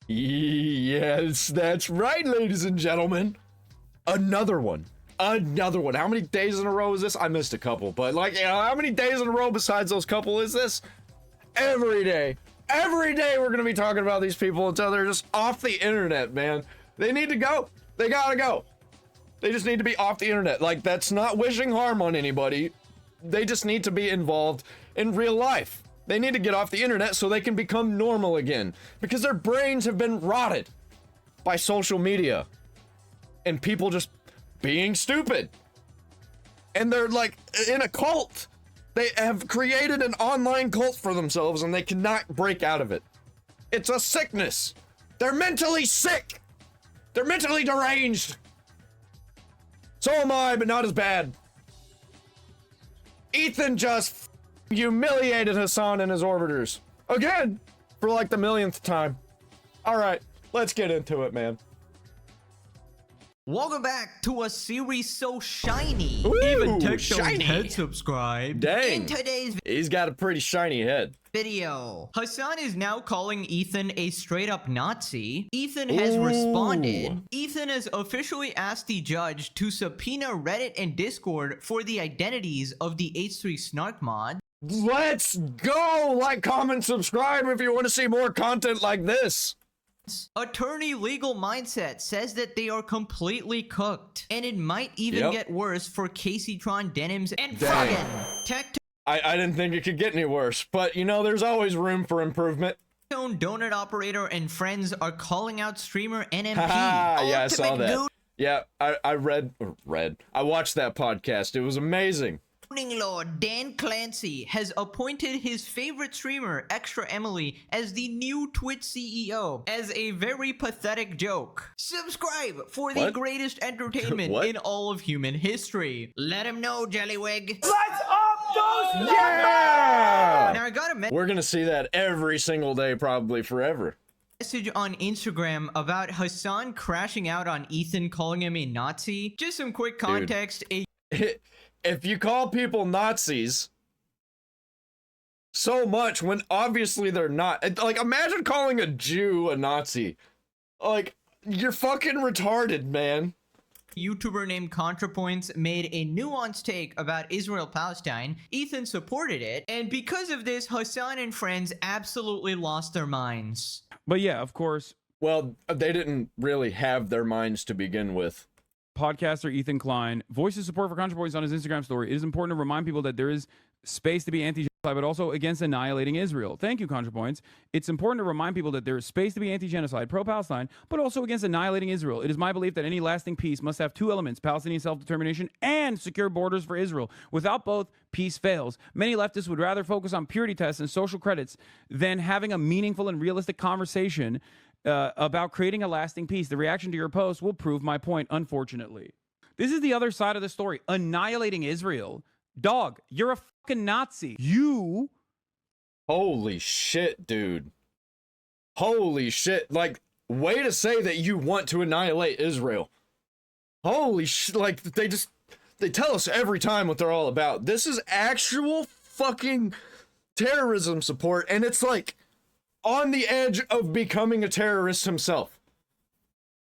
Yes, that's right, ladies and gentlemen. Another one. Another one. How many days in a row is this? I missed a couple, but like, you know, how many days in a row besides those couple is this? Every day. Every day we're going to be talking about these people until they're just off the internet, man. They need to go. They gotta go. They just need to be off the internet. Like, that's not wishing harm on anybody. They just need to be involved in real life. They need to get off the internet so they can become normal again. Because their brains have been rotted by social media. And people just being stupid. And they're like in a cult. They have created an online cult for themselves and they cannot break out of it. It's a sickness. They're mentally sick. They're mentally deranged. So am I, but not as bad. Ethan just humiliated Hassan and his orbiters. Again, for like the millionth time. All right, let's get into it, man. Welcome back to a series so shiny. Ooh, even Tech shiny. Head subscribed. Dang. In today's He's got a pretty shiny head. video, Hassan is now calling Ethan a straight up Nazi. Ethan has Ooh. responded. Ethan has officially asked the judge to subpoena Reddit and Discord for the identities of the H3 Snark mod. Let's go! Like, comment, subscribe if you want to see more content like this. Attorney Legal Mindset says that they are completely cooked, and it might even get worse for Casey Tron Denims and Dang. Froggen. Tech I didn't think it could get any worse, but you know, there's always room for improvement. Tone Donut Operator and friends are calling out streamer NMP. Haha, yeah, I saw Ultimate that. Yeah, I watched that podcast. It was amazing. Gooning Lord Dan Clancy has appointed his favorite streamer, Extra Emily, as the new Twitch CEO, as a very pathetic joke. Subscribe for the What? greatest entertainment What? in all of human history. Let him know, Jellywig. Let's up those Yeah! Now I got a We're gonna see that every single day, probably forever. message on Instagram about Hassan crashing out on Ethan calling him a Nazi. Just some quick context. If you call people Nazis so much when obviously they're not, like, imagine calling a Jew a Nazi. Like, you're fucking retarded, man. YouTuber named ContraPoints made a nuanced take about Israel-Palestine. Ethan supported it, and because of this, Hassan and friends absolutely lost their minds. But yeah, of course, Well, they didn't really have their minds to begin with. podcaster Ethan Klein voices support for ContraPoints on his Instagram story. It is important to remind people that there is space to be anti-genocide, but also against annihilating Israel. Thank you, ContraPoints. It's important to remind people that there is space to be anti-genocide, pro-Palestine, but also against annihilating Israel. It is my belief that any lasting peace must have two elements, Palestinian self-determination and secure borders for Israel. Without both, peace fails. Many leftists would rather focus on purity tests and social credits than having a meaningful and realistic conversation about creating a lasting peace. The reaction to your post will prove my point, unfortunately. This is the other side of the story. Annihilating Israel. Dog, you're a fucking Nazi. You... Holy shit, dude. Holy shit. Like, way to say that you want to annihilate Israel. Holy shit. Like, they tell us every time what they're all about. This is actual fucking terrorism support, and it's like on the edge of becoming a terrorist himself.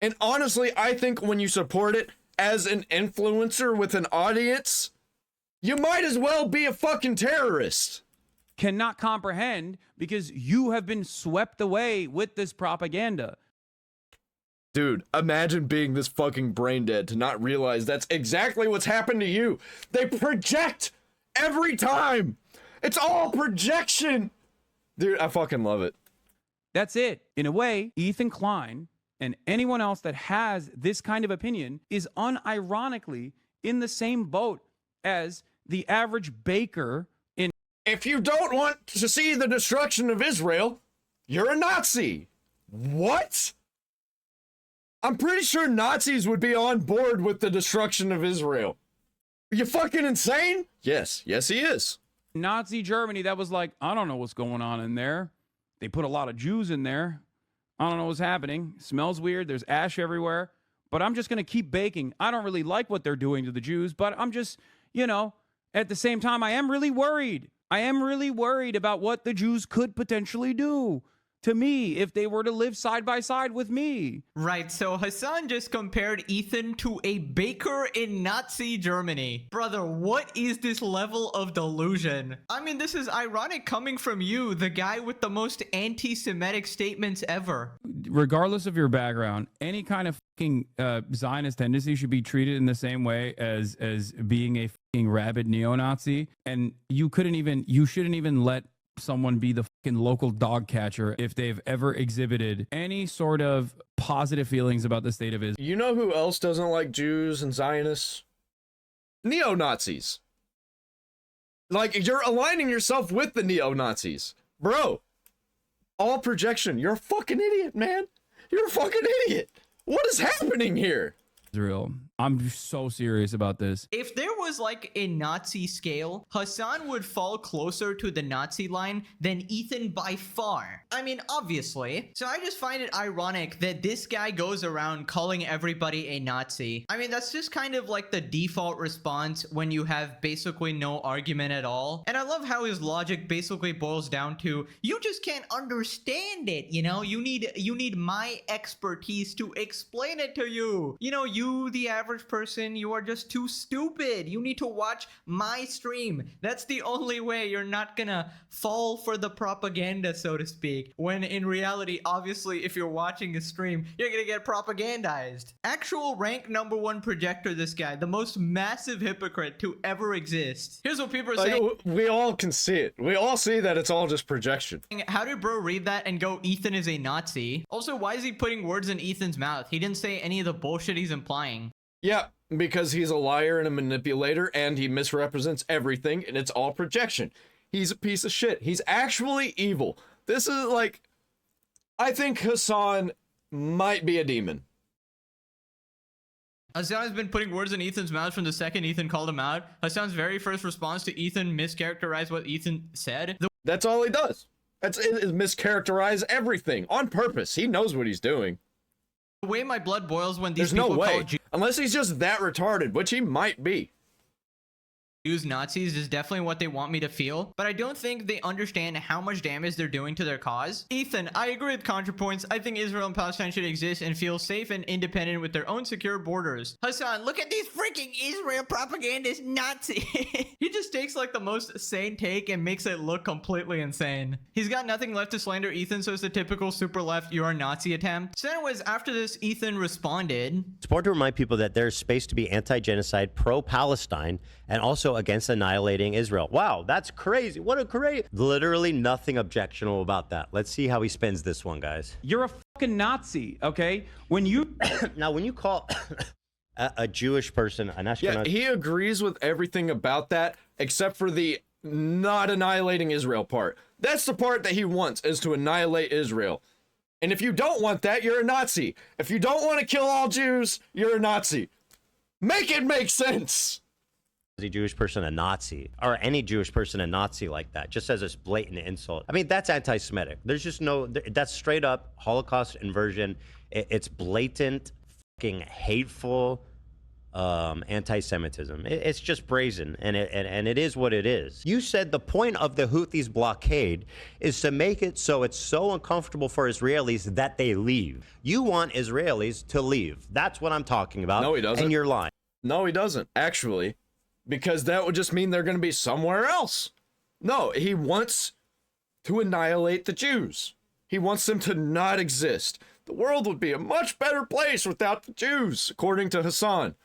And honestly, I think when you support it as an influencer with an audience, you might as well be a fucking terrorist. cannot comprehend because you have been swept away with this propaganda. Dude, imagine being this fucking brain dead to not realize that's exactly what's happened to you. They project every time. It's all projection. Dude, I fucking love it. That's it. In a way, Ethan Klein and anyone else that has this kind of opinion is unironically in the same boat as the average baker in... If you don't want to see the destruction of Israel, you're a Nazi. What? I'm pretty sure Nazis would be on board with the destruction of Israel. Are you fucking insane? Yes, yes he is. Nazi Germany that was like, I don't know what's going on in there. They put a lot of Jews in there. I don't know what's happening. Smells weird. There's ash everywhere. But I'm just going to keep baking. I don't really like what they're doing to the Jews, but I'm just, you know, at the same time, I am really worried. I am really worried about what the Jews could potentially do. to me if they were to live side by side with me. Right, so Hassan just compared Ethan to a baker in Nazi Germany. Brother, what is this level of delusion? I mean, this is ironic coming from you, the guy with the most anti-Semitic statements ever. Regardless of your background, any kind of fucking Zionist tendency should be treated in the same way as being a fucking rabid neo-Nazi. And you shouldn't even let someone be the fucking local dog catcher if they've ever exhibited any sort of positive feelings about the state of Israel. You know who else doesn't like Jews and Zionists? Neo-Nazis. Like, you're aligning yourself with the neo-Nazis. Bro, all projection. You're a fucking idiot, man. You're a fucking idiot. What is happening here? I'm so serious about this. If there was like a Nazi scale, Hassan would fall closer to the Nazi line than Ethan by far. I mean, obviously. So I just find it ironic that this guy goes around calling everybody a Nazi. I mean, that's just kind of like the default response when you have basically no argument at all. And I love how his logic basically boils down to, you just can't understand it, you know? You need my expertise to explain it to you. You know, you, the average person, you are just too stupid. You need to watch my stream. That's the only way you're not gonna fall for the propaganda, so to speak. When in reality, obviously, if you're watching a stream, you're gonna get propagandized. Actual rank #1 projector, this guy, the most massive hypocrite to ever exist. Here's what people are saying. We all can see it. We all see that it's all just projection. How did bro read that and go, Ethan is a Nazi? Also, why is he putting words in Ethan's mouth? He didn't say any of the bullshit he's implying. Yeah, because he's a liar and a manipulator, and he misrepresents everything, and it's all projection. He's a piece of shit. He's actually evil. This is like, I think Hassan might be a demon. Hassan has been putting words in Ethan's mouth from the second Ethan called him out. Hassan's very first response to Ethan mischaracterized what Ethan said. That's all he does. It is mischaracterize everything on purpose. He knows what he's doing. The way my blood boils when these There's people no way. call Unless he's just that retarded, which he might be. Jews Nazis is definitely what they want me to feel, but I don't think they understand how much damage they're doing to their cause. Ethan, I agree with ContraPoints. I think Israel and Palestine should exist and feel safe and independent with their own secure borders. Hassan, look at these freaking Israel propagandist Nazi. He just takes like the most sane take and makes it look completely insane. He's got nothing left to slander Ethan, so it's the typical super left you're a Nazi attempt. So anyways, after this, Ethan responded. It's important to remind people that there's space to be anti-genocide, pro-Palestine, and also against annihilating Israel. Wow, that's crazy. What a great... Literally nothing objectionable about that. Let's see how he spins this one, guys. You're a fucking Nazi, okay? When you... Now, when you call a Jewish person an Ashkenazi... Yeah, he agrees with everything about that, except for the not annihilating Israel part. That's the part that he wants, is to annihilate Israel. And if you don't want that, you're a Nazi. If you don't want to kill all Jews, you're a Nazi. Make it make sense! A Jewish person a Nazi, or any Jewish person a Nazi like that, just as a blatant insult. I mean, that's anti-Semitic. There's just no, that's straight up Holocaust inversion. It's blatant, fucking hateful anti-Semitism. It's just brazen, and it is what it is. You said the point of the Houthis blockade is to make it so it's so uncomfortable for Israelis that they leave. You want Israelis to leave. That's what I'm talking about. No, he doesn't. And you're lying. No, he doesn't, actually. Because that would just mean they're going to be somewhere else. No, he wants to annihilate the Jews. He wants them to not exist. The world would be a much better place without the Jews, according to Hassan.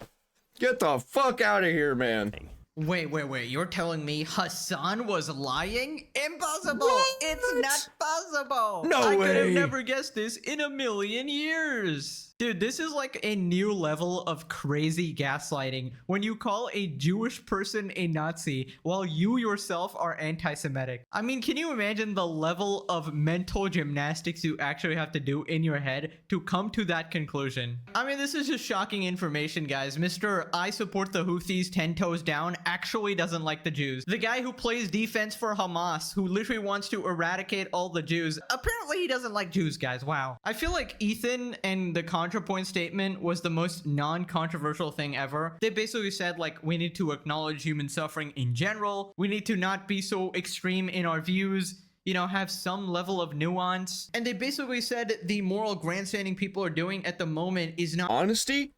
Get the fuck out of here, man. Wait. You're telling me Hassan was lying? Impossible! What? It's not possible! No I could have way. never guessed this in a million years! Dude, this is like a new level of crazy gaslighting when you call a Jewish person a Nazi while you yourself are anti-Semitic. I mean, can you imagine the level of mental gymnastics you actually have to do in your head to come to that conclusion? I mean, this is just shocking information, guys. Mr. I support the Houthis 10 toes down actually doesn't like the Jews. The guy who plays defense for Hamas, who literally wants to eradicate all the Jews, apparently he doesn't like Jews, guys. Wow. I feel like Ethan and the ContraPoint statement was the most non-controversial thing ever. They basically said, like, we need to acknowledge human suffering in general. We need to not be so extreme in our views. you know, have some level of nuance. And they basically said the moral grandstanding people are doing at the moment is not Honesty?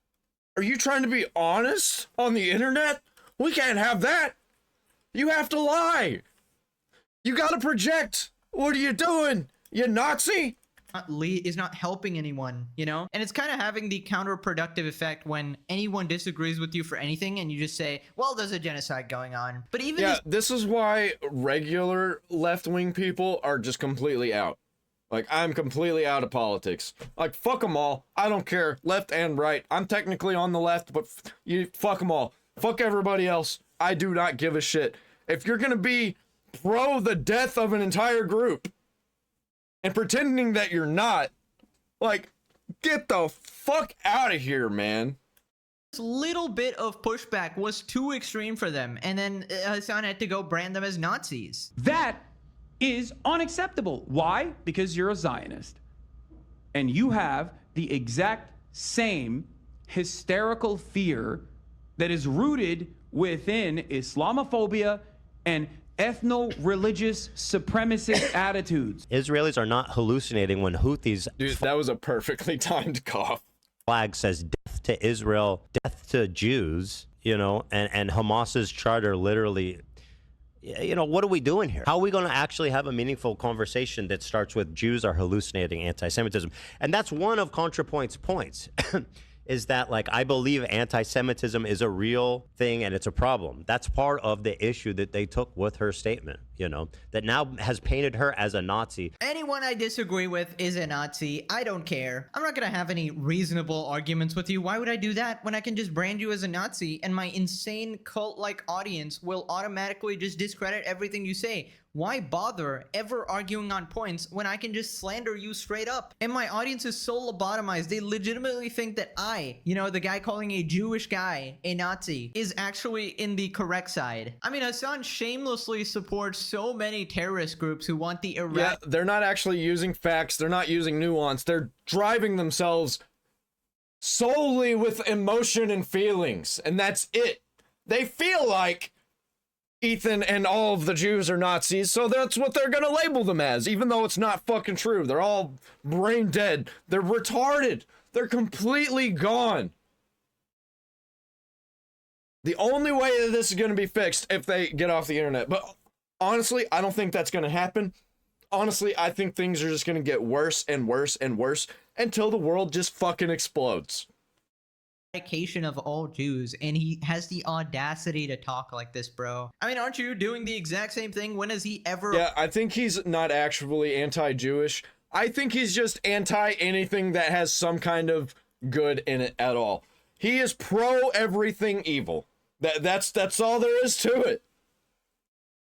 Are you trying to be honest on the internet? We can't have that. You have to lie. You gotta project. What are you doing? You Nazi? is not helping anyone, you know? And it's kind of having the counterproductive effect when anyone disagrees with you for anything and you just say, well, there's a genocide going on. But even Yeah, this this is why regular left-wing people are just completely out. Like, I'm completely out of politics. Like, fuck them all. I don't care, left and right. I'm technically on the left, but you fuck them all. Fuck everybody else. I do not give a shit. If you're gonna be pro the death of an entire group and pretending that you're not, like, get the fuck out of here, man. little bit of pushback was too extreme for them. And then Hassan had to go brand them as Nazis. That is unacceptable. Why? Because you're a Zionist. And you have the exact same hysterical fear that is rooted within Islamophobia and ethno-religious supremacist attitudes. Israelis are not hallucinating when Houthis Dude, that was a perfectly timed cough. flag says death to Israel, death to Jews, you know, and Hamas's charter literally, you know, what are we doing here? How are we going to actually have a meaningful conversation that starts with Jews are hallucinating anti-Semitism? And that's one of ContraPoint's points. Is that, like, I believe anti-Semitism is a real thing and it's a problem. That's part of the issue that they took with her statement, you know, that now has painted her as a Nazi. Anyone I disagree with is a Nazi. I don't care. I'm not gonna have any reasonable arguments with you. Why would I do that when I can just brand you as a Nazi and my insane cult-like audience will automatically just discredit everything you say? Why bother ever arguing on points when I can just slander you straight up? And my audience is so lobotomized, they legitimately think that I, you know, the guy calling a Jewish guy a Nazi, is actually in the correct side. I mean, Hassan shamelessly supports so many terrorist groups who want the Iraq. Yeah, they're not actually using facts. They're not using nuance. They're driving themselves solely with emotion and feelings. And that's it. They feel like Ethan and all of the Jews are Nazis, so that's what they're gonna label them as, even though it's not fucking true. They're all brain dead. They're retarded. They're completely gone. The only way that this is gonna be fixed if they get off the internet. But honestly, I don't think that's gonna happen. Honestly, I think things are just gonna get worse and worse and worse until the world just fucking explodes. Eradication of all Jews, and he has the audacity to talk like this, bro. I mean, aren't you doing the exact same thing? When has he ever? Yeah, I think he's not actually anti-Jewish. I think he's just anti anything that has some kind of good in it at all. He is pro everything evil. That's all there is to it.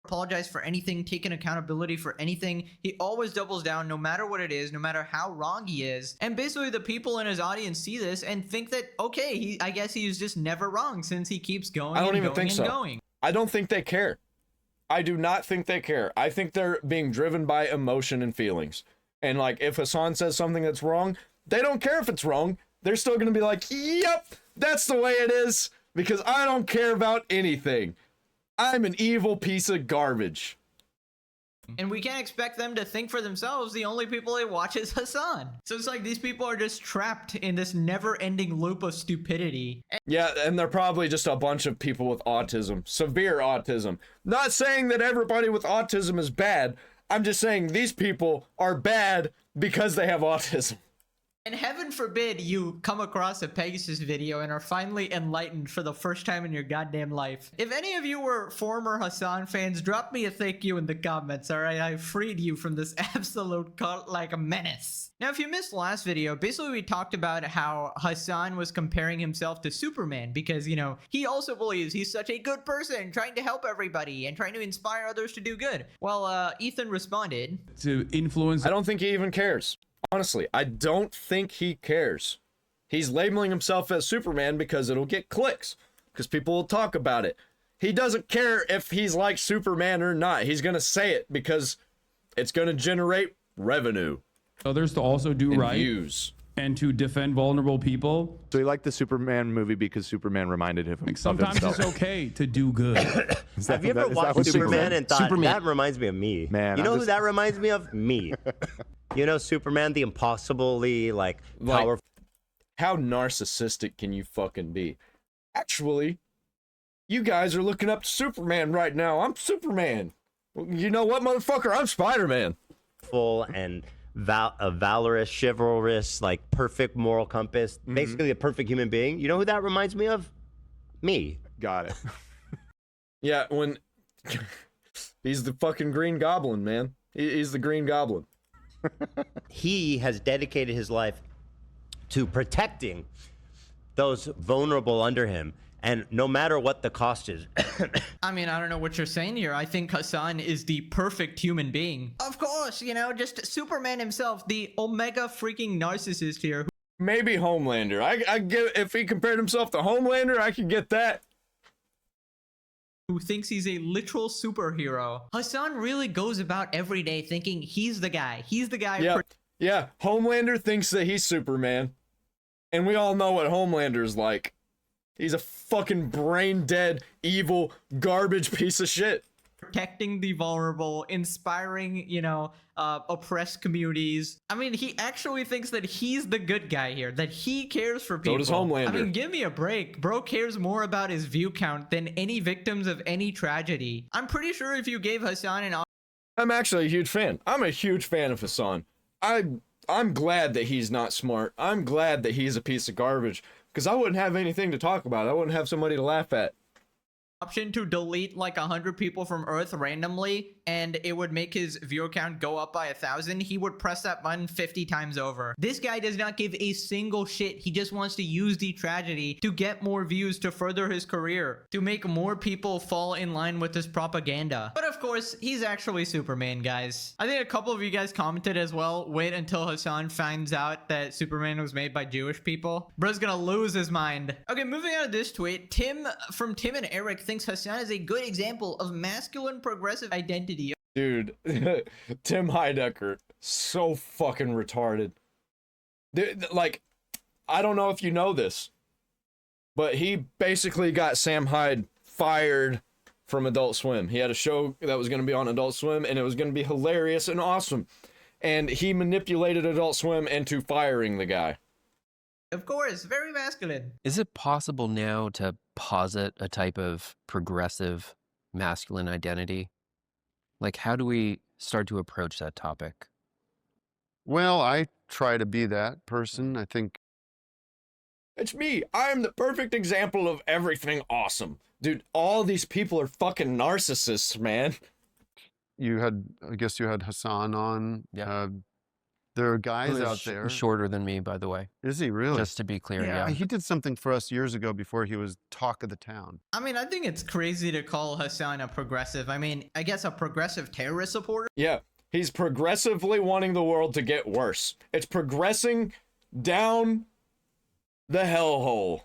Apologize for anything, taking accountability for anything. He always doubles down no matter what it is, no matter how wrong he is. And basically the people in his audience see this and think that, okay, I guess he's just never wrong since he keeps going. I don't and even going think and so. Going. I don't think they care. I do not think they care. I think they're being driven by emotion and feelings. And like, if Hassan says something that's wrong, they don't care if it's wrong. They're still going to be like, yep, that's the way it is, because I don't care about anything. I'm an evil piece of garbage. And we can't expect them to think for themselves. The only people they watch is Hassan. So it's like these people are just trapped in this never-ending loop of stupidity. Yeah, and they're probably just a bunch of people with autism, severe autism. Not saying that everybody with autism is bad. I'm just saying these people are bad because they have autism. And heaven forbid you come across a Pegasus video and are finally enlightened for the first time in your goddamn life. If any of you were former Hassan fans, drop me a thank you in the comments, alright? I freed you from this absolute cult like a menace. Now, if you missed the last video, basically we talked about how Hassan was comparing himself to Superman because, you know, he also believes he's such a good person trying to help everybody and trying to inspire others to do good. Well, Ethan responded To influence I don't think he even cares. Honestly, I don't think he cares. He's labeling himself as Superman because it'll get clicks, because people will talk about it. He doesn't care if he's like Superman or not. He's going to say it because it's going to generate revenue others to also do and right. views. and to defend vulnerable people. So he liked the Superman movie because Superman reminded him Like of sometimes himself. it's okay to do good. Have you ever is that watched what Superman and thought, Superman. that reminds me of me? Man, you know I'm who just- that reminds me of? Me. You know Superman, the impossibly, like, powerful. How narcissistic can you fucking be? Actually, you guys are looking up to Superman right now. I'm Superman. You know what, motherfucker? I'm Spider-Man. And valorous, chivalrous, like perfect moral compass, basically a perfect human being. You know who that reminds me of? Me. Got it. Yeah, when he's the fucking Green Goblin, man. He's the Green Goblin. He has dedicated his life to protecting those vulnerable under him, and no matter what the cost is. I mean, I don't know what you're saying here. I think Hassan is the perfect human being. Of course, you know, just Superman himself, the omega freaking narcissist here. Maybe Homelander. I get if he compared himself to Homelander, I could get that. Who thinks he's a literal superhero. Hassan really goes about every day thinking he's the guy. He's the guy. Yeah, yeah. Homelander thinks that he's Superman, and we all know what Homelander's like. He's a fucking brain dead, evil, garbage piece of shit. Protecting the vulnerable, inspiring, you know, oppressed communities. I mean, he actually thinks that he's the good guy here, that he cares for people. So does Homelander. I mean, give me a break. Bro cares more about his view count than any victims of any tragedy. I'm pretty sure if you gave Hassan an I'm actually a huge fan. I'm a huge fan of Hassan. I'm glad that he's not smart. I'm glad that he's a piece of garbage, because I wouldn't have anything to talk about. I wouldn't have somebody to laugh at. option to delete like 100 people from Earth randomly and it would make his viewer count go up by 1,000, he would press that button 50 times over. This guy does not give a single shit. He just wants to use the tragedy to get more views, to further his career, to make more people fall in line with his propaganda. But of course, he's actually Superman, guys. I think a couple of you guys commented as well, wait until Hassan finds out that Superman was made by Jewish people. Bro's gonna lose his mind. Okay, moving on to this tweet. Tim and Eric thinks Hassan is a good example of masculine progressive identity. Dude, Tim Heidecker, so fucking retarded. Like, I don't know if you know this, but he basically got Sam Hyde fired from Adult Swim. He had a show that was going to be on Adult Swim, and it was going to be hilarious and awesome. And he manipulated Adult Swim into firing the guy. Of course, very masculine. Is it possible now to posit a type of progressive masculine identity? Like, how do we start to approach that topic? Well, I try to be that person. I think It's me. I'm the perfect example of everything awesome. Dude, all these people are fucking narcissists, man. I guess you had Hassan on. Yeah. There are guys Who is out there. shorter than me, by the way. Is he really? Just to be clear, yeah. He did something for us years ago before he was talk of the town. I mean, I think it's crazy to call Hassan a progressive. I mean, I guess a progressive terrorist supporter? Yeah, he's progressively wanting the world to get worse. It's progressing down the hellhole.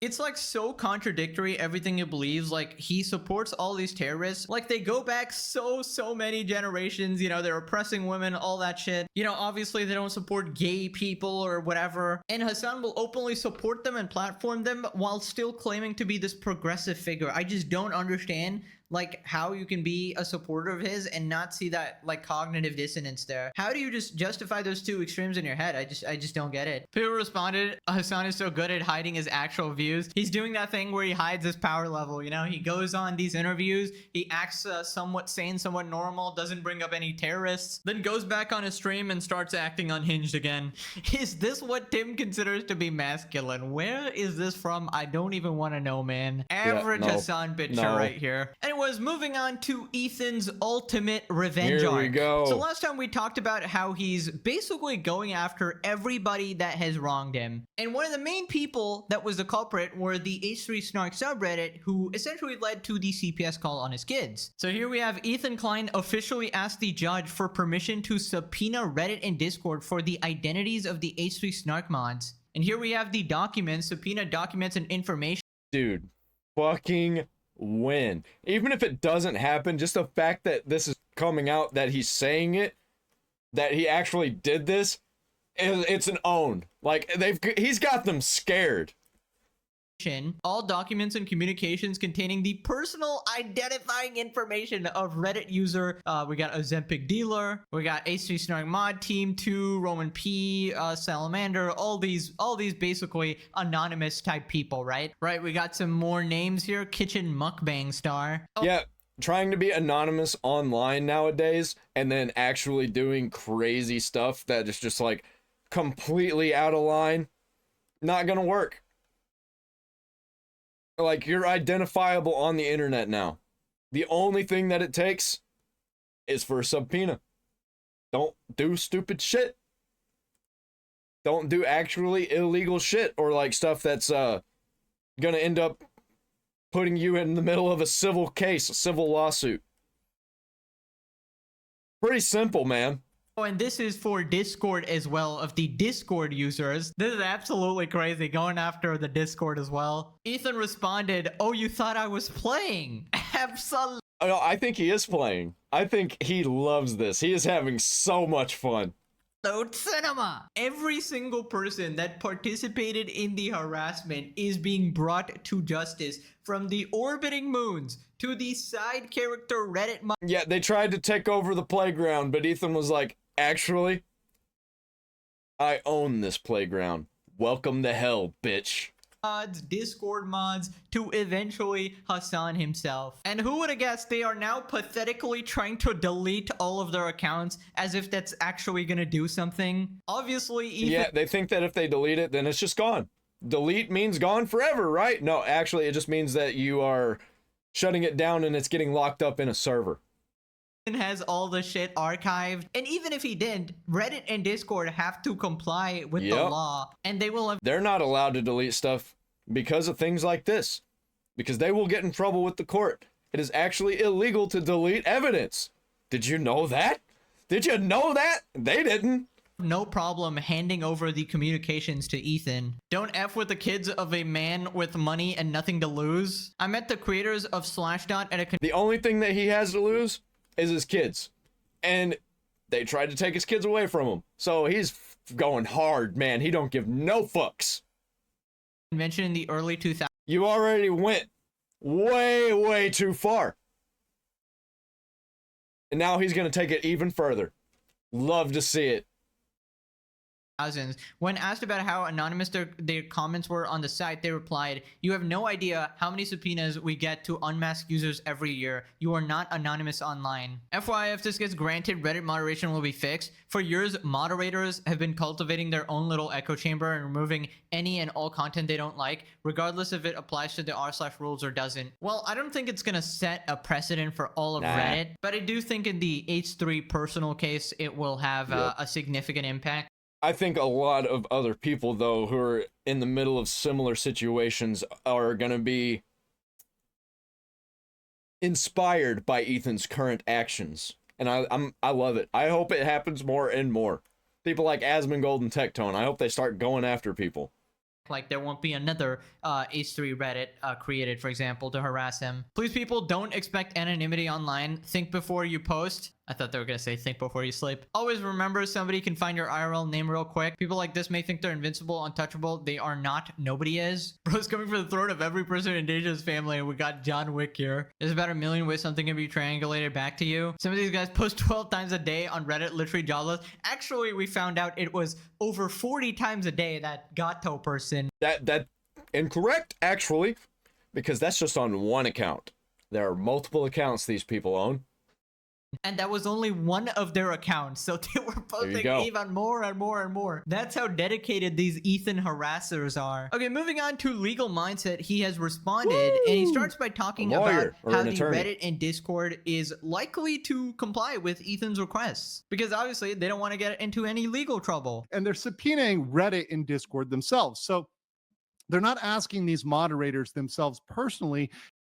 It's like so contradictory, everything he believes. Like, he supports all these terrorists. Like, they go back so many generations. You know, they're oppressing women, all that shit. You know, obviously they don't support gay people or whatever. And Hassan will openly support them and platform them while still claiming to be this progressive figure. I just don't understand, like, how you can be a supporter of his and not see that, like, cognitive dissonance there. How do you just justify those two extremes in your head? I just don't get it. People responded, Hassan is so good at hiding his actual views. He's doing that thing where he hides his power level, you know? He goes on these interviews, he acts somewhat sane, somewhat normal, doesn't bring up any terrorists, then goes back on his stream and starts acting unhinged again. Is this what Tim considers to be masculine? Where is this from? I don't even want to know, man. Average no, Hassan picture no. right here. Anyways, moving on to Ethan's ultimate revenge Here arc. we go. So last time we talked about how he's basically going after everybody that has wronged him. And one of the main people that was the culprit were the H3 Snark subreddit, who essentially led to the CPS call on his kids. So here we have Ethan Klein officially asked the judge for permission to subpoena Reddit and Discord for the identities of the H3 Snark mods. And here we have the documents, subpoena documents and information. Dude, fucking win. Even if it doesn't happen, just the fact that this is coming out, that he's saying it, that he actually did this, It's an own. Like he's got them scared. All documents and communications containing the personal identifying information of Reddit user. We got Ozempic dealer, we got H3 Snoring Mod Team 2, Roman P, Salamander, all these basically anonymous type people, right? Right, we got some more names here. Kitchen Mukbang Star. Oh, Yeah, trying to be anonymous online nowadays and then actually doing crazy stuff that is just like completely out of line, not gonna work. Like, you're identifiable on the internet now. The only thing that it takes is for a subpoena. Don't do stupid shit. Don't do actually illegal shit or like stuff that's gonna end up putting you in the middle of a civil case, a civil lawsuit. Pretty simple, man. Oh, and this is for Discord as well, of the Discord users. This is absolutely crazy, going after the Discord as well. Ethan responded, "Oh, you thought I was playing?" Absolutely. No, I think he is playing. I think he loves this. He is having so much fun. Cinema. Every single person that participated in the harassment is being brought to justice, from the orbiting moons to the side character Reddit. Yeah, they tried to take over the playground, but Ethan was like, actually, I own this playground. Welcome to hell, bitch. Mods, Discord mods, to eventually Hassan himself. And who would have guessed they are now pathetically trying to delete all of their accounts as if that's actually gonna do something? Obviously, Ethan— Yeah, they think that if they delete it, then it's just gone. Delete means gone forever, right? No, actually, it just means that you are shutting it down and it's getting locked up in a server. has all the shit archived. And even if he didn't, Reddit and Discord have to comply with the Yep. law, and they will have— They're not allowed to delete stuff because of things like this, because they will get in trouble with the court. It is actually illegal to delete evidence. Did you know that? Did you know that? They didn't. no problem handing over the communications to Ethan. Don't F with the kids of a man with money and nothing to lose. I met the creators of Slashdot at a The only thing that he has to lose is his kids. And they tried to take his kids away from him. So he's going hard, man. He don't give no fucks. convention in the early 2000s. You already went way too far. And now he's going to take it even further. Love to see it. When asked about how anonymous their comments were on the site, they replied, "You have no idea how many subpoenas we get to unmask users every year. You are not anonymous online." FYI, if this gets granted, Reddit moderation will be fixed. For years, moderators have been cultivating their own little echo chamber and removing any and all content they don't like, regardless if it applies to the r/rules or doesn't. Well, I don't think it's gonna set a precedent for all of Reddit, but I do think in the H3 personal case, it will have a significant impact. I think a lot of other people, though, who are in the middle of similar situations are going to be inspired by Ethan's current actions. And I love it. I hope it happens more and more. People like Asmongold and Tectone, I hope they start going after people. Like there won't be another H3 Reddit created, for example, to harass him. Please, people, don't expect anonymity online. Think before you post. I thought they were going to say think before you sleep. Always remember, somebody can find your IRL name real quick. People like this may think they're invincible, untouchable. They are not. Nobody is. Bro's coming for the throat of every person in Deja's family, and we got John Wick here. There's about a million ways something can be triangulated back to you. Some of these guys post 12 times a day on Reddit, literally jobless. Actually, we found out it was over 40 times a day, that Gato person. That incorrect, actually, because that's just on one account. There are multiple accounts these people own. And that was only one of their accounts, so they were posting even more and more and more. That's how dedicated these Ethan harassers are. Okay, moving on to Legal Mindset. He has responded, and he starts by talking about how the Reddit and Discord is likely to comply with Ethan's requests, because obviously they don't want to get into any legal trouble. And they're subpoenaing Reddit and Discord themselves. So they're not asking these moderators themselves personally.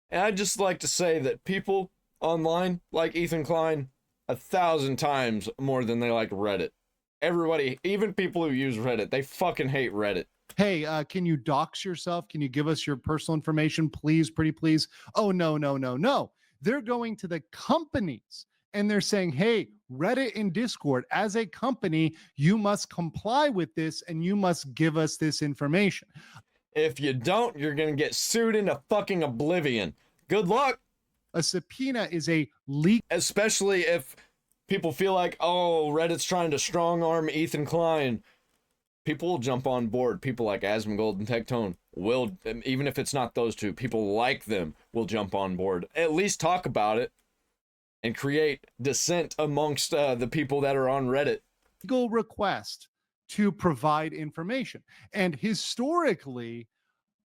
And I'd just like to say that people online like Ethan Klein 1,000 times more than they like Reddit. Everybody, even people who use Reddit, they fucking hate Reddit. Hey, can you dox yourself? Can you give us your personal information, please, pretty please? Oh, no. They're going to the companies and they're saying, hey, Reddit and Discord, as a company, you must comply with this and you must give us this information. If you don't, you're gonna get sued into fucking oblivion. Good luck. A subpoena is a legal, Especially if people feel like, oh, Reddit's trying to strong arm Ethan Klein. People will jump on board. People like Asmongold and Tectone will, even if it's not those two, people like them will jump on board. At least talk about it and create dissent amongst the people that are on Reddit. request to provide information. And historically,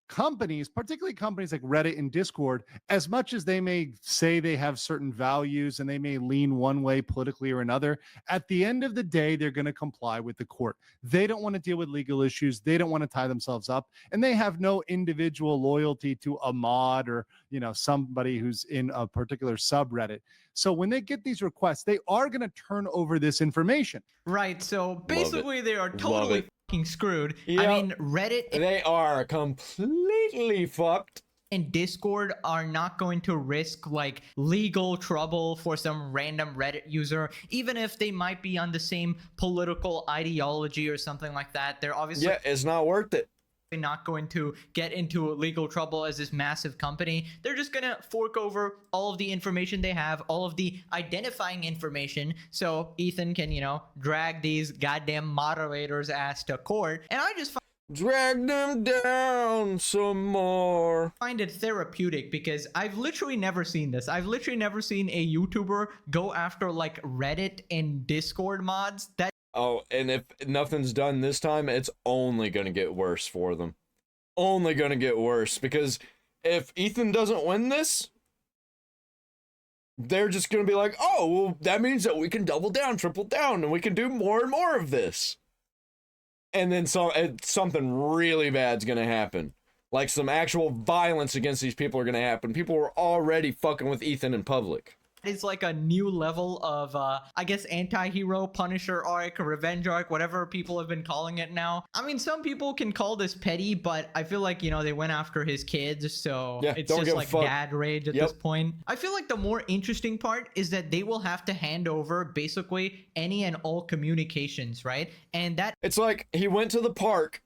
companies, particularly companies like Reddit and Discord, as much as they may say they have certain values and they may lean one way politically or another, at the end of the day, they're going to comply with the court. They don't want to deal with legal issues. They don't want to tie themselves up, and they have no individual loyalty to a mod or, you know, somebody who's in a particular subreddit. So when they get these requests, they are going to turn over this information. Right. So basically, they are Love totally it. fucking screwed. I Yep. mean, Reddit They are completely fucked. and Discord are not going to risk like legal trouble for some random Reddit user, even if they might be on the same political ideology or something like that. They're obviously Yeah, it's not worth it. not going to get into legal trouble as this massive company. They're just gonna fork over all of the information they have, all of the identifying information, so Ethan can, you know, drag these goddamn moderators' ass to court. And I just Drag them down some more. find it therapeutic because I've literally never seen this. I've literally never seen a YouTuber go after like Reddit and Discord mods. That Oh, and if nothing's done this time, it's only going to get worse for them. Only going to get worse, because if Ethan doesn't win this, they're just going to be like, oh, well, that means that we can double down, triple down, and we can do more and more of this. And then something really bad's going to happen. Like some actual violence against these people are going to happen. People were already fucking with Ethan in public. is like a new level of I guess anti-hero, Punisher arc, revenge arc, whatever people have been calling it now. I mean, some people can call this petty, but I feel like, you know, they went after his kids, so Yeah, it's don't just give a like fuck. dad rage at Yep. this point. I feel like the more interesting part is that they will have to hand over basically any and all communications, right? And that It's like he went to the park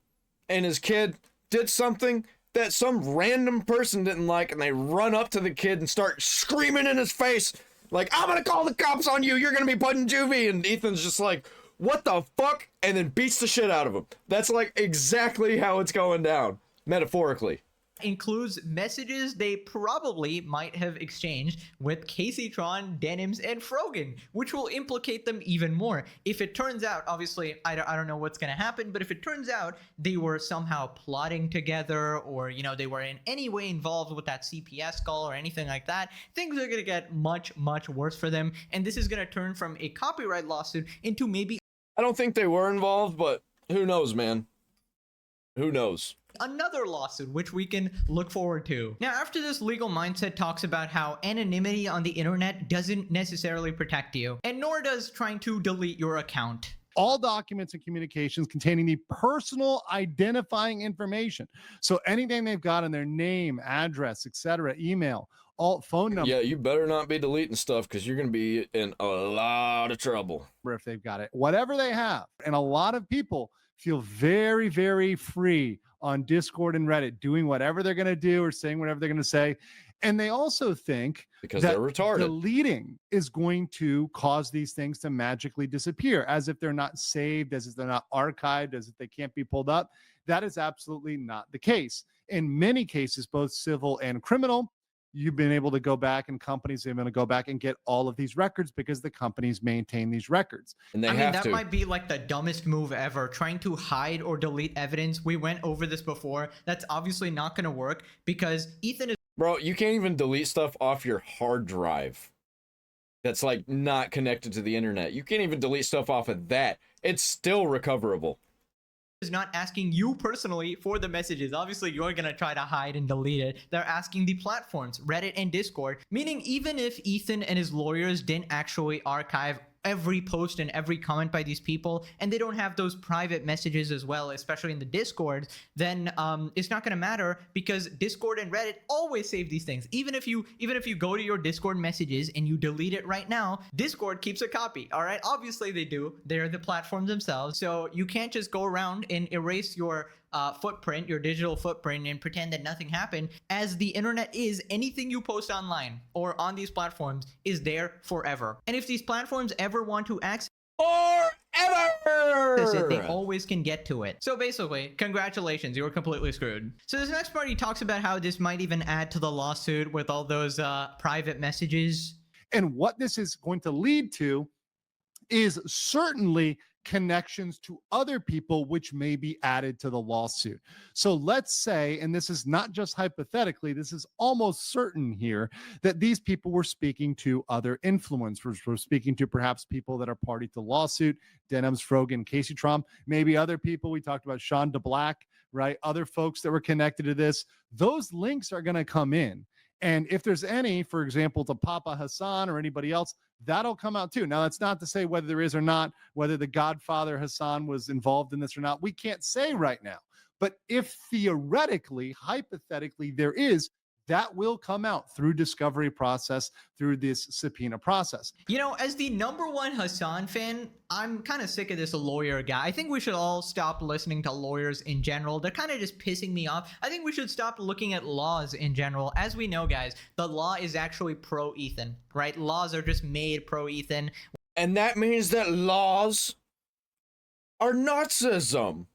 and his kid did something that some random person didn't like, and they run up to the kid and start screaming in his face like, I'm gonna call the cops on you, you're gonna be put in juvie. And Ethan's just like, what the fuck? And then beats the shit out of him. That's like exactly how it's going down, metaphorically. includes messages they probably might have exchanged with Casey Tron, Denims, and Frogan, which will implicate them even more. If it turns out, obviously, I don't know what's going to happen, but if it turns out they were somehow plotting together, or, you know, they were in any way involved with that CPS call or anything like that, things are going to get much, much worse for them. And this is going to turn from a copyright lawsuit into maybe I don't think they were involved, but who knows, man? Who knows? another lawsuit, which we can look forward to. Now, after this, Legal Mindset talks about how anonymity on the internet doesn't necessarily protect you, and nor does trying to delete your account. All documents and communications containing the personal identifying information. So anything they've got in their name, address, etc., email, all phone number, Yeah, you better not be deleting stuff, because you're gonna be in a lot of trouble. if they've got it, whatever they have. And a lot of people feel very, very free on Discord and Reddit, doing whatever they're going to do or saying whatever they're going to say. And they also think Because that they're retarded. deleting is going to cause these things to magically disappear, as if they're not saved, as if they're not archived, as if they can't be pulled up. That is absolutely not the case. In many cases, both civil and criminal, you've been able to go back, and companies are going to go back and get all of these records because the companies maintain these records. And they I mean, have that to. might be like the dumbest move ever, trying to hide or delete evidence. We went over this before. That's obviously not going to work because Ethan is Bro, you can't even delete stuff off your hard drive that's like not connected to the internet. You can't even delete stuff off of that. It's still recoverable. not asking you personally for the messages. Obviously, you're going to try to hide and delete it. They're asking the platforms, Reddit and Discord, meaning even if Ethan and his lawyers didn't actually archive every post and every comment by these people, and they don't have those private messages as well, especially in the Discord, then it's not going to matter, because Discord and Reddit always save these things. Even if you go to your Discord messages and you delete it right now, Discord keeps a copy. All right, obviously they do. They're the platform themselves, so you can't just go around and erase your footprint, your digital footprint, and pretend that nothing happened, as the internet is. Anything you post online or on these platforms is there forever. And if these platforms ever want to access it, they always can get to it. So basically, congratulations, you were completely screwed. So this next part, he talks about how this might even add to the lawsuit with all those private messages. And what this is going to lead to is certainly connections to other people which may be added to the lawsuit. So let's say, and this is not just hypothetically, this is almost certain here, that these people were speaking to other influencers, were speaking to perhaps people that are party to the lawsuit, Denims, Frogan, Casey Trump, maybe other people. We talked about Sean DeBlack, right? Other folks that were connected to this. Those links are going to come in. And if there's any, for example, to Papa Hassan or anybody else, that'll come out too. Now, that's not to say whether there is or not, whether the Godfather Hassan was involved in this or not. We can't say right now. But if theoretically, hypothetically, there is, that will come out through discovery process, through this subpoena process. You know, as the #1 Hassan fan, I'm kind of sick of this lawyer guy. I think we should all stop listening to lawyers in general. They're kind of just pissing me off. I think we should stop looking at laws in general. As we know, guys, the law is actually pro-Ethan, right? Laws are just made pro-Ethan. And that means that laws are Nazism.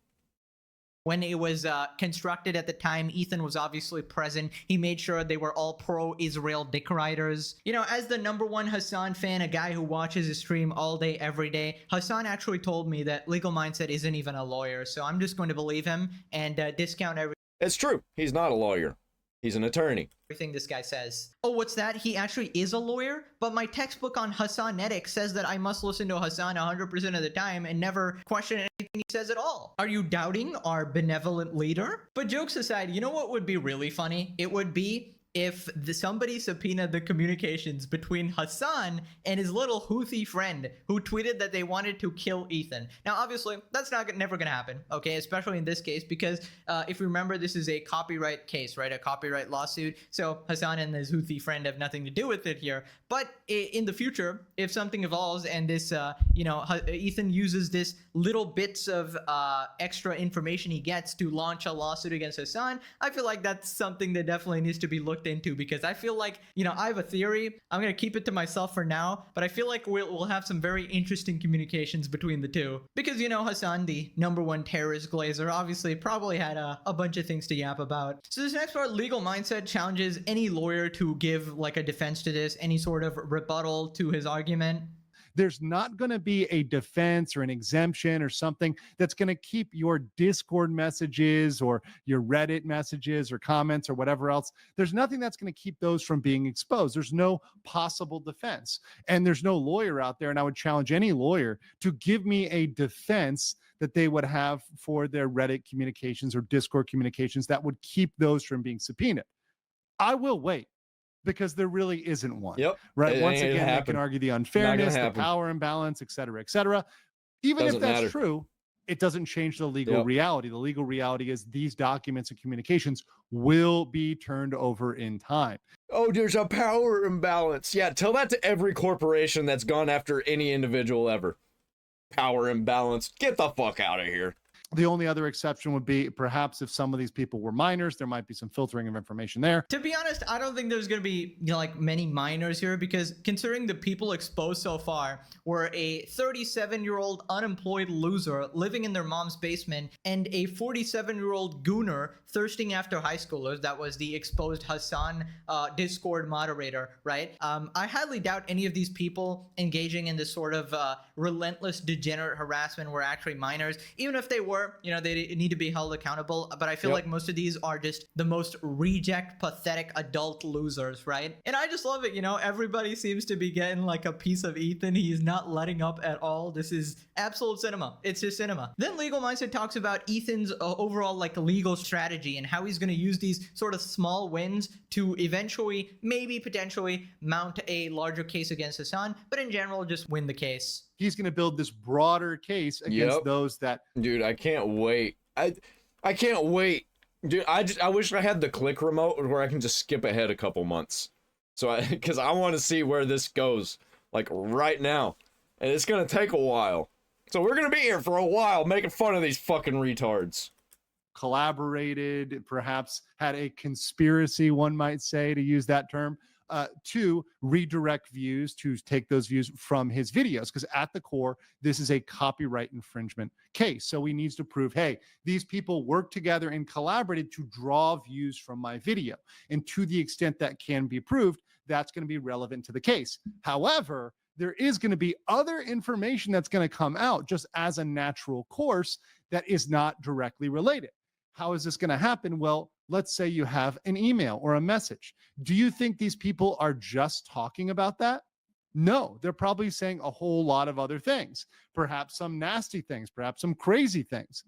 When it was constructed at the time, Ethan was obviously present. He made sure they were all pro-Israel dick riders. You know, as the #1 Hassan fan, a guy who watches his stream all day, every day, Hassan actually told me that Legal Mindset isn't even a lawyer. So I'm just going to believe him and discount everything. It's true. He's not a lawyer. He's an attorney. Everything this guy says. Oh, what's that? He actually is a lawyer? But my textbook on Hassanetics says that I must listen to Hassan 100% of the time and never question anything he says at all. Are you doubting our benevolent leader? But jokes aside, you know what would be really funny? It would be if somebody subpoenaed the communications between Hassan and his little Houthi friend who tweeted that they wanted to kill Ethan. Now, obviously, that's never going to happen, okay? Especially in this case, because if you remember, this is a copyright case, right? A copyright lawsuit. So Hassan and his Houthi friend have nothing to do with it here. But in the future, if something evolves and this, Ethan uses this little bits of extra information he gets to launch a lawsuit against Hassan, I feel like that's something that definitely needs to be looked into, because I feel like, I have a theory. I'm going to keep it to myself for now, but I feel like we'll have some very interesting communications between the two. Because, Hassan, the #1 terrorist glazer, obviously probably had a bunch of things to yap about. So this next part, Legal Mindset challenges any lawyer to give like a defense to this, any sort of rebuttal to his argument. There's not going to be a defense or an exemption or something that's going to keep your Discord messages or your Reddit messages or comments or whatever else. There's nothing that's going to keep those from being exposed. There's no possible defense. And there's no lawyer out there. And I would challenge any lawyer to give me a defense that they would have for their Reddit communications or Discord communications that would keep those from being subpoenaed. I will wait, because there really isn't one. Yep. Right. It Once ain't again, gonna they can happen. argue the Not unfairness, gonna the happen. power imbalance, et cetera, et cetera. Even if Doesn't that's matter. true, it doesn't change the legal Yep. reality. The legal reality is these documents and communications will be turned over in time. Oh, there's a power imbalance. Yeah, tell that to every corporation that's gone after any individual ever. Power imbalance. Get the fuck out of here. The only other exception would be perhaps if some of these people were minors, there might be some filtering of information there. To be honest, I don't think there's going to be many minors here, because considering the people exposed so far were a 37-year-old unemployed loser living in their mom's basement and a 47-year-old gooner thirsting after high schoolers. That was the exposed Hassan Discord moderator, right? I highly doubt any of these people engaging in this sort of relentless degenerate harassment were actually minors. Even if they were, you know, they need to be held accountable. But I feel like most of these are just the most reject, pathetic adult losers, right? And I just love it, you know, everybody seems to be getting like a piece of Ethan. He's not letting up at all. This is absolute cinema. It's just cinema. Then Legal Mindset talks about Ethan's overall like legal strategy and how he's going to use these sort of small wins to eventually, maybe potentially mount a larger case against Hassan, but in general, just win the case. He's going to build this broader case against those that. Dude, I can't wait. I can't wait. Dude, I wish I had the click remote where I can just skip ahead a couple months. So because I want to see where this goes, like right now. And it's going to take a while. So we're going to be here for a while making fun of these fucking retards. Collaborated, perhaps had a conspiracy, one might say, to use that term, to redirect views, to take those views from his videos. Because at the core, this is a copyright infringement case. So he needs to prove, hey, these people worked together and collaborated to draw views from my video. And to the extent that can be proved, that's going to be relevant to the case. However, there is going to be other information that's going to come out just as a natural course that is not directly related. How is this going to happen? Well, let's say you have an email or a message. Do you think these people are just talking about that? No, they're probably saying a whole lot of other things, perhaps some nasty things, perhaps some crazy things,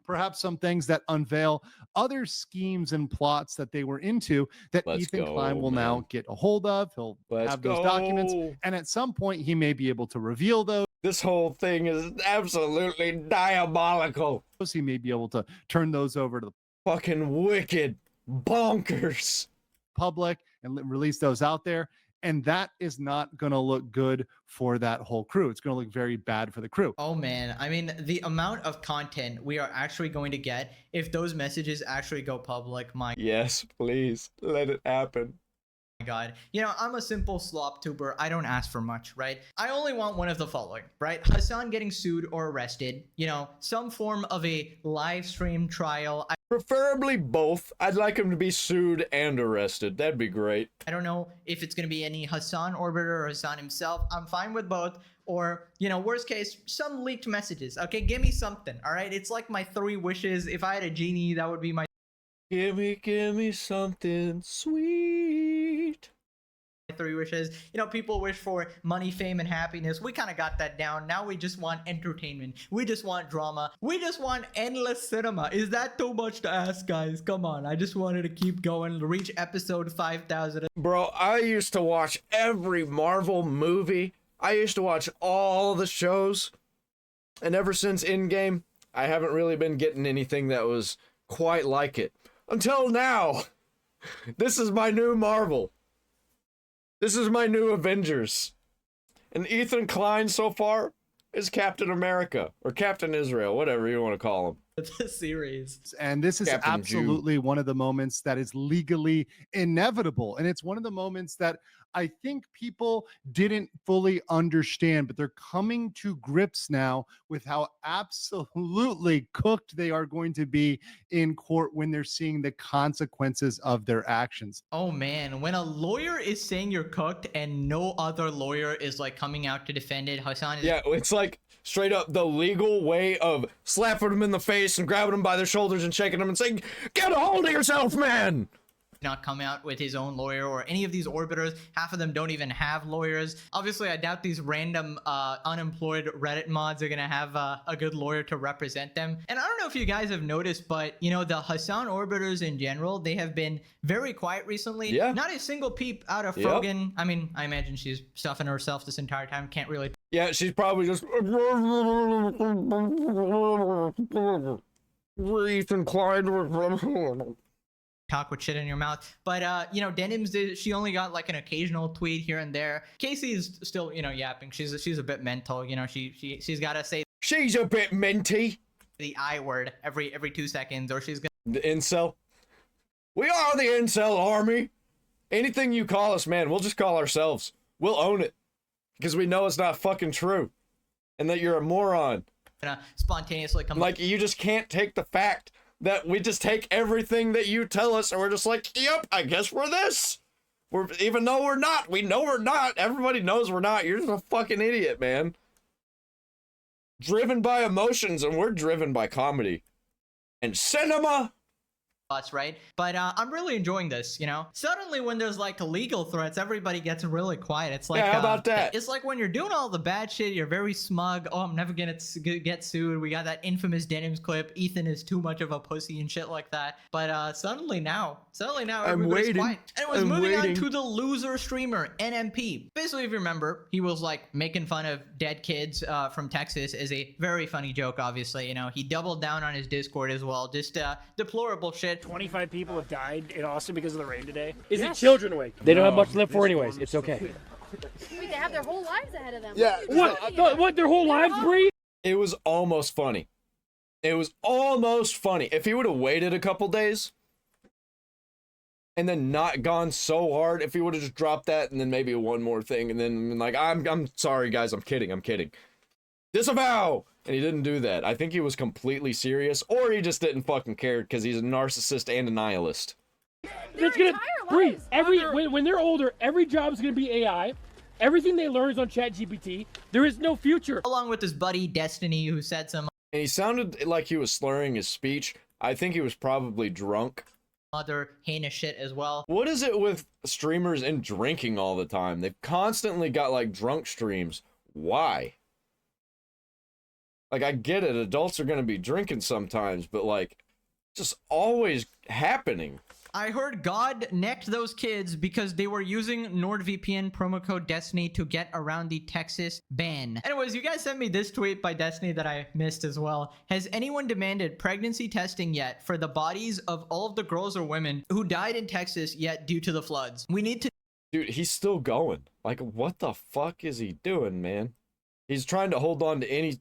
perhaps some things that unveil other schemes and plots that they were into that Ethan Klein will now get a hold of. He'll have those documents, and at some point he may be able to reveal those. This whole thing is absolutely diabolical. He may be able to turn those over to the fucking wicked bonkers public and release those out there. And that is not going to look good for that whole crew. It's going to look very bad for the crew. Oh, man. I mean, the amount of content we are actually going to get if those messages actually go public, my yes, please let it happen. God, you know, I'm a simple slop tuber. I don't ask for much, right? I only want one of the following, right? Hassan getting sued or arrested, you know, some form of a live stream trial. Preferably both. I'd like him to be sued and arrested. That'd be great. I don't know if it's going to be any Hassan orbiter or Hassan himself. I'm fine with both. Or, you know, worst case, some leaked messages. Okay, give me something, all right? It's like my 3 wishes. If I had a genie, that would be my... Give me something sweet. 3 wishes. You know, people wish for money, fame, and happiness. We kind of got that down. Now we just want entertainment. We just want drama. We just want endless cinema. Is that too much to ask, guys? Come on. I just wanted to keep going, reach episode 5,000. Bro, I used to watch every Marvel movie. I used to watch all the shows. And ever since Endgame, I haven't really been getting anything that was quite like it. Until now. This is my new Marvel. This is my new Avengers. And Ethan Klein so far is Captain America. Or Captain Israel, whatever you want to call him. The series. And this is Captain absolutely one of the moments that is legally inevitable. And it's one of the moments that I think people didn't fully understand, but they're coming to grips now with how absolutely cooked they are going to be in court when they're seeing the consequences of their actions. Oh man, when a lawyer is saying you're cooked and no other lawyer is like coming out to defend it, Hassan is... Yeah, it's like straight up the legal way of slapping them in the face and grabbing them by their shoulders and shaking them and saying, "Get a hold of yourself, man!" Not come out with his own lawyer or any of these orbiters. Half of them don't even have lawyers. Obviously, I doubt these random unemployed Reddit mods are gonna have a good lawyer to represent them. And I don't know if you guys have noticed, but you know, the Hassan orbiters in general, they have been very quiet recently. Yeah. Not a single peep out of Yep. Frogan. I mean, I imagine she's stuffing herself this entire time. Can't really Yeah, she's probably just Ethan Klein. talk with shit in your mouth. But you know, Denims did, she only got like an occasional tweet here and there. Casey is still, you know, yapping. She's a bit mental, you know, she's gotta say She's a bit minty. the I word every 2 seconds, or she's gonna... The incel. We are the incel army. Anything you call us, man, we'll just call ourselves. We'll own it. Because we know it's not fucking true. And that you're a moron. Spontaneously come... Like, you just can't take the fact that we just take everything that you tell us and we're just like, yep, I guess we're this. Even though we're not. We know we're not. Everybody knows we're not. You're just a fucking idiot, man. driven by emotions and we're driven by comedy and cinema. Right? But I'm really enjoying this, you know? Suddenly when there's like legal threats, everybody gets really quiet. It's like, Yeah, how about that? It's like when you're doing all the bad shit, you're very smug. Oh, I'm never gonna get sued. We got that infamous Denims clip. Ethan is too much of a pussy and shit like that. But suddenly now everybody's waiting. quiet. Anyways, I'm moving waiting. on to the loser streamer, NMP. Basically, if you remember, he was like making fun of dead kids from Texas as a very funny joke, obviously. You know, he doubled down on his Discord as well. Just deplorable shit. 25 people have died in Austin because of the rain today. Is it Children Week? They don't have much to live for anyways. It's okay. Wait, they have their whole lives ahead of them. Yeah. What? Their whole lives, Bree? It was almost funny. It was almost funny. If he would have waited a couple days and then not gone so hard, if he would have just dropped that and then maybe one more thing and then been like, I'm sorry guys, I'm kidding. Disavow! And he didn't do that. I think he was completely serious, or he just didn't fucking care because he's a narcissist and a nihilist. It's gonna Bree, when they're older, every job is gonna be AI. Everything they learn is on ChatGPT. There is no future. Along with his buddy Destiny, who said some And he sounded like he was slurring his speech. I think he was probably drunk. other heinous shit as well. What is it with streamers and drinking all the time? They've constantly got like drunk streams. Why? Like, I get it, adults are gonna be drinking sometimes, but like, just always happening. I heard God necked those kids because they were using NordVPN promo code Destiny to get around the Texas ban. Anyways, you guys sent me this tweet by Destiny that I missed as well. Has anyone demanded pregnancy testing yet for the bodies of all of the girls or women who died in Texas yet due to the floods? We need to. Dude, he's still going. Like, what the fuck is he doing, man? He's trying to hold on to any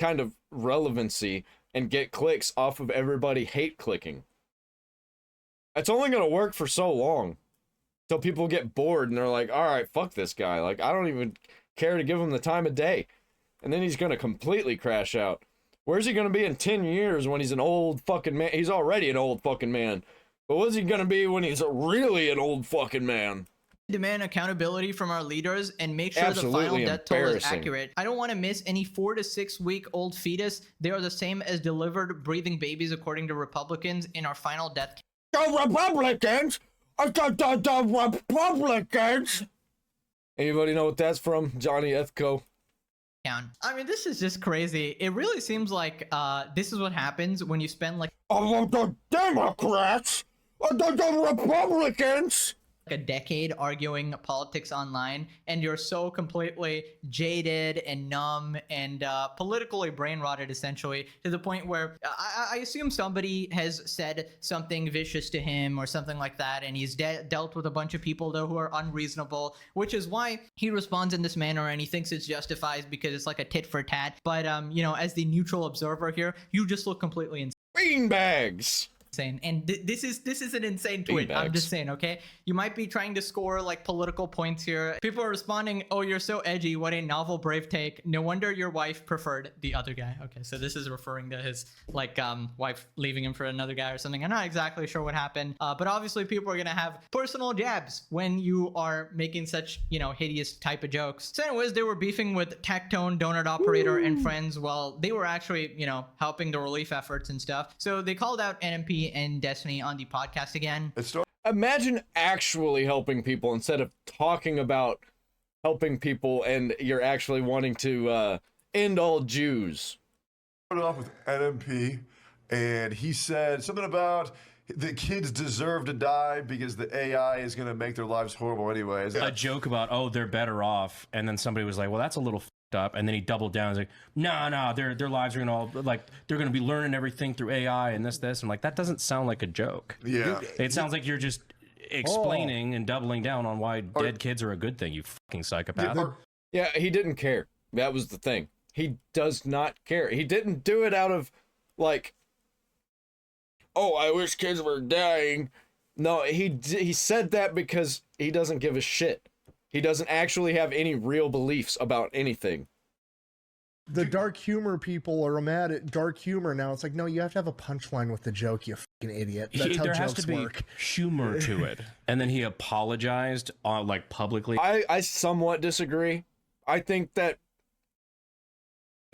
kind of relevancy and get clicks off of everybody hate clicking. It's only gonna work for so long till people get bored and they're like, all right, fuck this guy. Like, I don't even care to give him the time of day. And then he's gonna completely crash out. Where's he gonna be in 10 years when he's an old fucking man? He's already an old fucking man. But what's he gonna be when he's really an old fucking man? Demand accountability from our leaders and make sure Absolutely the final death toll is embarrassing. accurate. I don't want to miss any 4 to 6 week old fetus. They are the same as delivered breathing babies according to Republicans in our final death The Republicans! The Republicans! Anybody know what that's from? Johnny Ethko. count. I mean, this is just crazy. It really seems like this is what happens when you spend like The Democrats! The Republicans! a decade arguing politics online, and you're so completely jaded and numb and politically brain rotted, essentially, to the point where I assume somebody has said something vicious to him or something like that, and he's dealt with a bunch of people though who are unreasonable, which is why he responds in this manner, and he thinks it's justified because it's like a tit for tat. But you know, as the neutral observer here, you just look completely insane. Beanbags! And this is an insane tweet. I'm just saying, okay? You might be trying to score like political points here. People are responding, oh, you're so edgy. What a novel, brave take. No wonder your wife preferred the other guy. Okay, so this is referring to his like wife leaving him for another guy or something. I'm not exactly sure what happened, but obviously people are gonna have personal jabs when you are making such, you know, hideous type of jokes. So anyways, they were beefing with Tactone, Donut Operator, and friends while they were actually, you know, helping the relief efforts and stuff. So they called out NMP and Destiny on the podcast again. Imagine actually helping people instead of talking about helping people and you're actually wanting to end all Jews. Started off with NMP, and he said something about the kids deserve to die because the AI is going to make their lives horrible anyways. A joke about, oh, they're better off, and then somebody was like, well, that's a little up, and then he doubled down. He's like, no, their lives are gonna all like they're gonna be learning everything through AI and this. I'm like, that doesn't sound like a joke. Yeah, it sounds like you're just explaining and doubling down on why dead kids are a good thing. You fucking psychopath. Yeah, he didn't care. That was the thing. He does not care. He didn't do it out of like, oh, I wish kids were dying. No, he said that because he doesn't give a shit. He doesn't actually have any real beliefs about anything. The dark humor people are mad at dark humor now. It's like, no, you have to have a punchline with the joke, you fucking idiot. That's how there jokes has to be work. humor to it. And then he apologized like publicly. I somewhat disagree. I think that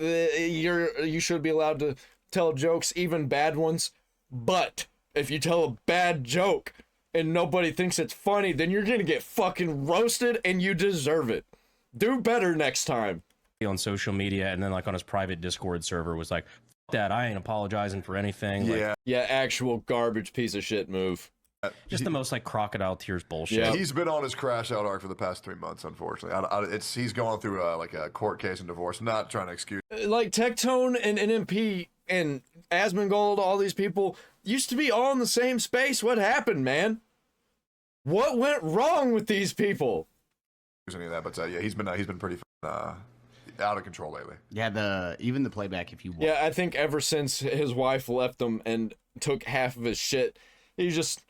you should be allowed to tell jokes, even bad ones. But if you tell a bad joke and nobody thinks it's funny, then you're gonna get fucking roasted, and you deserve it. Do better next time. On social media, and then like on his private Discord server was like, "F that, I ain't apologizing for anything." Like, Yeah, actual garbage piece of shit move. just the most like crocodile tears bullshit. Yeah, he's been on his crash out arc for the past 3 months. Unfortunately, he's going through like a court case and divorce. I'm not trying to excuse. Like Tectone and NMP and Asmongold, all these people used to be all in the same space. What happened, man? What went wrong with these people? Any of that, but yeah, he's been pretty out of control lately. Yeah, even the playback, if you want. Yeah, I think ever since his wife left him and took half of his shit, he's just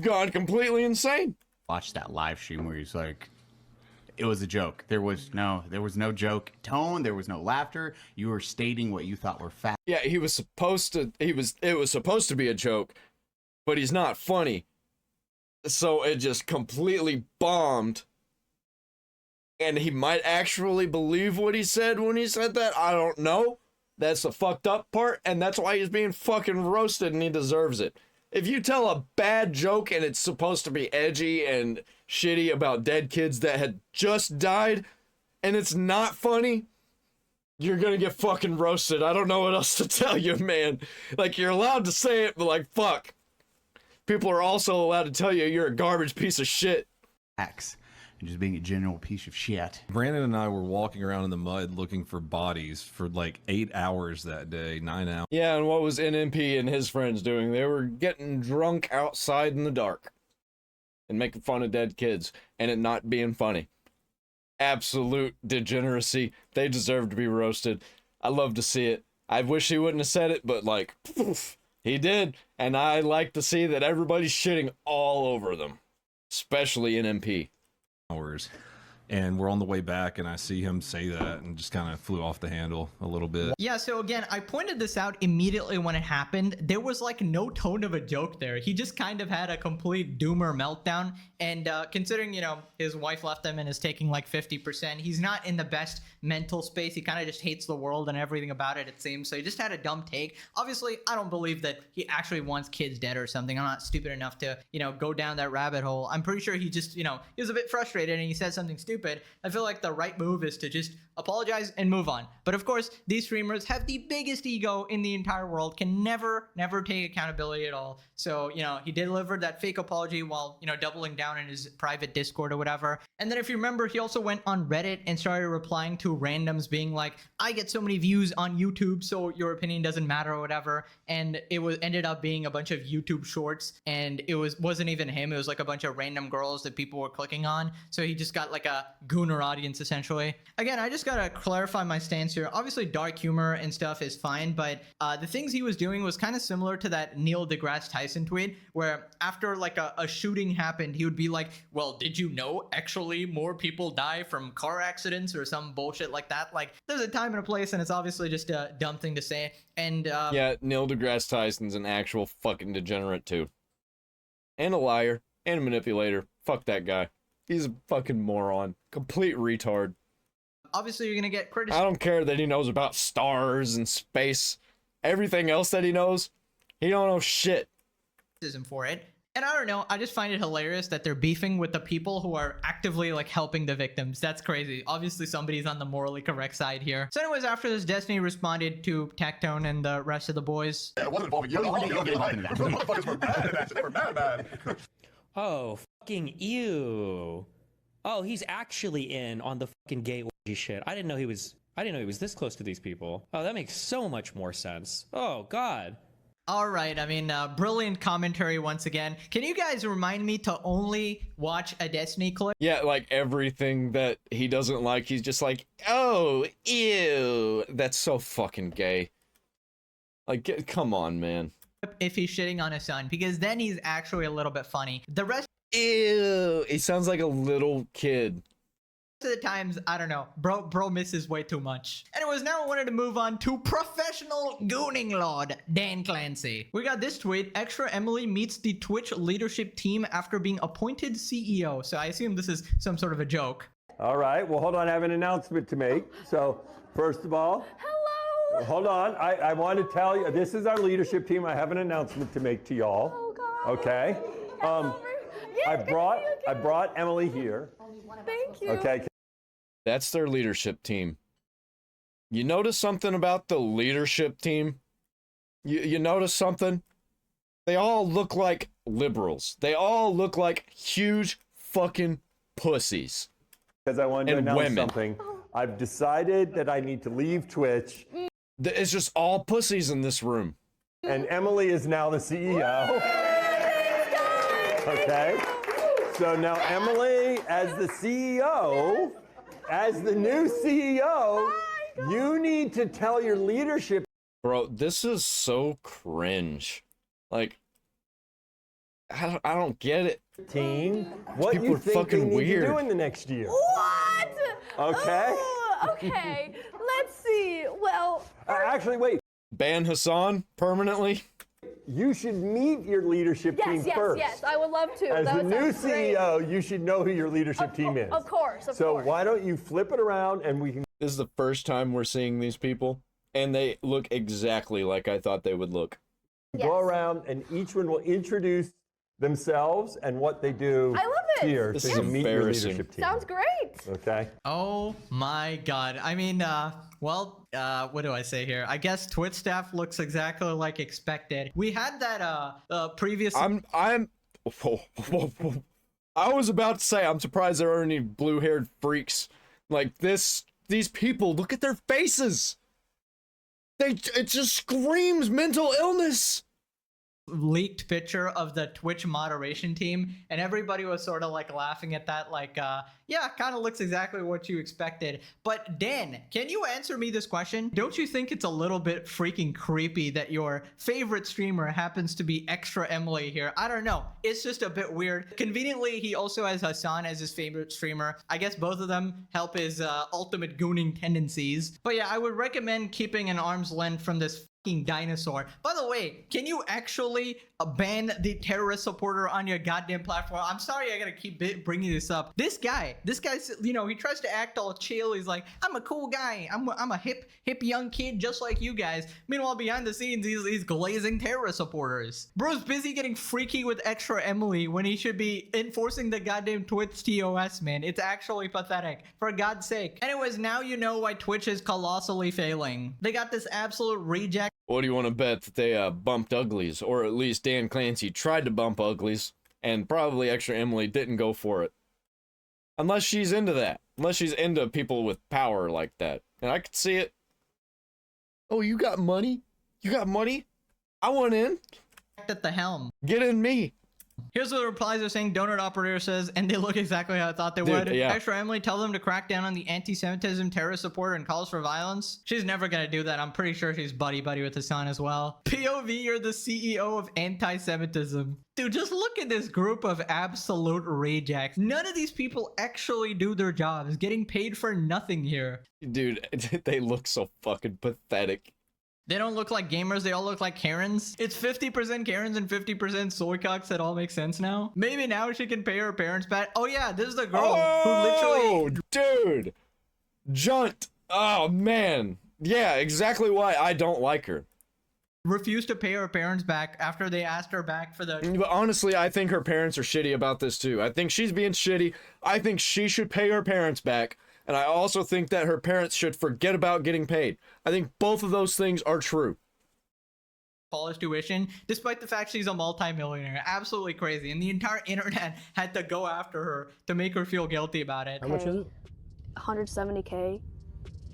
gone completely insane. Watch that live stream where he's like, it was a joke. There was no joke tone. There was no laughter. You were stating what you thought were facts. Yeah, it was supposed to be a joke, but he's not funny. So it just completely bombed. And he might actually believe what he said when he said that. I don't know. That's the fucked up part, and that's why he's being fucking roasted, and he deserves it. If you tell a bad joke and it's supposed to be edgy and shitty about dead kids that had just died, and it's not funny, you're gonna get fucking roasted. I don't know what else to tell you, man. Like, you're allowed to say it, but like, fuck. People are also allowed to tell you you're a garbage piece of shit. Facts. And just being a general piece of shit. Brandon and I were walking around in the mud looking for bodies for like 8 hours that day, 9 hours. Yeah, and what was NMP and his friends doing? They were getting drunk outside in the dark and making fun of dead kids and it not being funny. Absolute degeneracy. They deserve to be roasted. I love to see it. I wish he wouldn't have said it, but like, poof, he did. And I like to see that everybody's shitting all over them, especially NMP. Hours, and we're on the way back, and I see him say that, and just kind of flew off the handle a little bit. Yeah, so again, I pointed this out immediately when it happened. There was like no tone of a joke there. He just kind of had a complete doomer meltdown, and considering, you know, his wife left him and is taking like 50%, he's not in the best mental space. He kind of just hates the world and everything about it seems. So he just had a dumb take. Obviously, I don't believe that he actually wants kids dead or something. I'm not stupid enough to, you know, go down that rabbit hole. I'm pretty sure he just, you know, he was a bit frustrated and he said something stupid. I feel like the right move is to just apologize and move on. But of course, these streamers have the biggest ego in the entire world, can never take accountability at all. So, you know, he delivered that fake apology while, you know, doubling down in his private Discord or whatever. And then if you remember, he also went on Reddit and started replying to randoms being like, I get so many views on YouTube, so your opinion doesn't matter or whatever. And it ended up being a bunch of YouTube shorts, and it wasn't even him. It was like a bunch of random girls that people were clicking on. So he just got like a gooner audience essentially. Again, I just gotta clarify my stance here. Obviously dark humor and stuff is fine, but the things he was doing was kind of similar to that Neil deGrasse Tyson tweet where after like a shooting happened, he would be like, well, did you know actually more people die from car accidents or some bullshit like that? Like, there's a time and a place, and it's obviously just a dumb thing to say. And yeah, Neil deGrasse Tyson's an actual fucking degenerate too, and a liar and a manipulator. Fuck that guy. He's a fucking moron, complete retard. Obviously, you're gonna get criticized. I don't care that he knows about stars and space. Everything else that he knows, he don't know shit. For it. And I don't know, I just find it hilarious that they're beefing with the people who are actively like helping the victims. That's crazy. Obviously somebody's on the morally correct side here. So anyways, after this, Destiny responded to Tectone and the rest of the boys. It wasn't involving you. Motherfuckers were mad at that. They were mad. Oh, fucking ew. Oh, he's actually in on the fucking gay orgy shit. I didn't know he was this close to these people. Oh, that makes so much more sense. Oh, God. All right, I mean, brilliant commentary once again. Can you guys remind me to only watch a Destiny clip? Yeah, like everything that he doesn't like, he's just like, oh, ew. That's so fucking gay. Like, come on, man. If he's shitting on his son, because then he's actually a little bit funny. The rest... Ew. He sounds like a little kid. of the times, I don't know, bro misses way too much. Anyways, now I wanted to move on to professional gooning lord Dan Clancy. We got this tweet: Extra Emily meets the Twitch leadership team after being appointed CEO. So I assume this is some sort of a joke. All right, well, hold on, I have an announcement to make. So First of all, hello. Hold on. I want to tell you, this is our leadership team. I have an announcement to make to y'all. Oh, God. Okay. I brought Emily here. Thank you. Okay. That's their leadership team. You notice something about the leadership team? You notice something? They all look like liberals. They all look like huge fucking pussies. Because I wanted to announce women. something. I've decided that I need to leave Twitch. It's just all pussies in this room. And Emily is now the CEO. Okay? So now Emily, as the CEO, as the new CEO, you need to tell your leadership. Bro, this is so cringe. Like, I don't get it. Team, what People you are think fucking they need weird. to do in the next year? What? Okay. Oh, okay. Let's see. Well, Actually, wait. Ban Hassan permanently? You should meet your leadership team first. yes. I would love to. As That the would new sound great. CEO, you should know who your leadership team is. Of course. So why don't you flip it around and we can. This is the first time we're seeing these people, and they look exactly like I thought they would look. Go around and each one will introduce themselves and what they do I love it. here This so is you meet your embarrassing. leadership team. Sounds great. Okay. Oh my god. I mean, what do I say here? I guess Twitch staff looks exactly like expected. We had that previous. I was about to say, I'm surprised there aren't any blue-haired freaks like this. These people, look at their faces. It just screams mental illness. Leaked picture of the Twitch moderation team, and everybody was sort of like laughing at that, like, yeah, kind of looks exactly what you expected. But Dan, can you answer me this question? Don't you think it's a little bit freaking creepy that your favorite streamer happens to be Extra Emily here? I don't know. It's just a bit weird. Conveniently, he also has Hassan as his favorite streamer. I guess both of them help his ultimate gooning tendencies. But yeah, I would recommend keeping an arm's length from this dinosaur. By the way, can you actually ban the terrorist supporter on your goddamn platform? I'm sorry I gotta keep bringing this up. This guy's, you know, he tries to act all chill. He's like, I'm a cool guy. I'm a hip young kid just like you guys. Meanwhile, behind the scenes, he's glazing terrorist supporters. Bro's busy getting freaky with Extra Emily when he should be enforcing the goddamn Twitch TOS, man. It's actually pathetic. For God's sake. Anyways, now you know why Twitch is colossally failing. They got this absolute reject. What do you want to bet that they bumped Uglies, or at least Dan Clancy tried to bump Uglies, and probably Extra Emily didn't go for it. Unless she's into that. Unless she's into people with power like that. And I could see it. Oh, you got money? You got money? I want in. At the helm. Get in me. Here's what the replies are saying. Donut operator says, and they look exactly how I thought they would. Yeah. Extra Emily, tell them to crack down on the anti-Semitism, terrorist supporter, and calls for violence. She's never gonna do that. I'm pretty sure she's buddy with Hassan as well. POV, you're the CEO of anti-Semitism. Dude, just look at this group of absolute rejects. None of these people actually do their jobs, getting paid for nothing here. Dude, they look so fucking pathetic. They don't look like gamers, they all look like Karens. It's 50% Karens and 50% soycocks. That all makes sense now. Maybe now she can pay her parents back. Oh yeah, this is the girl who literally... dude! Junt! Oh, man. Yeah, exactly why I don't like her. Refused to pay her parents back after they asked her back for the... But honestly, I think her parents are shitty about this too. I think she's being shitty. I think she should pay her parents back. And I also think that her parents should forget about getting paid. I think both of those things are true. College tuition, despite the fact she's a multi-millionaire. Absolutely crazy. And the entire internet had to go after her to make her feel guilty about it. How much is it? 170K.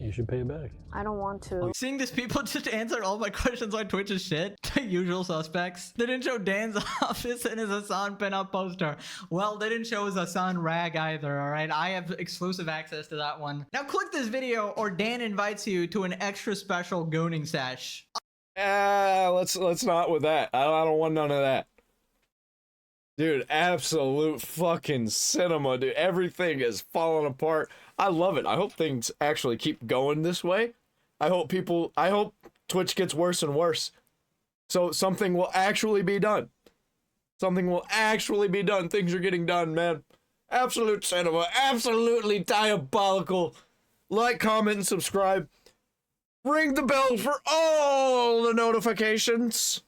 You should pay it back. I don't want to. Seeing these people just answered all my questions on Twitch is shit. The usual suspects. They didn't show Dan's office and his Hassan pinup poster. Well, they didn't show his Hassan rag either, alright? I have exclusive access to that one. Now click this video or Dan invites you to an extra special gooning sesh. Let's not with that. I don't want none of that. Dude, absolute fucking cinema, dude. Everything is falling apart. I love it. I hope things actually keep going this way. I hope Twitch gets worse and worse. So something will actually be done. Something will actually be done. Things are getting done, man. Absolute cinema. Absolutely diabolical. Like, comment, and subscribe. Ring the bell for all the notifications.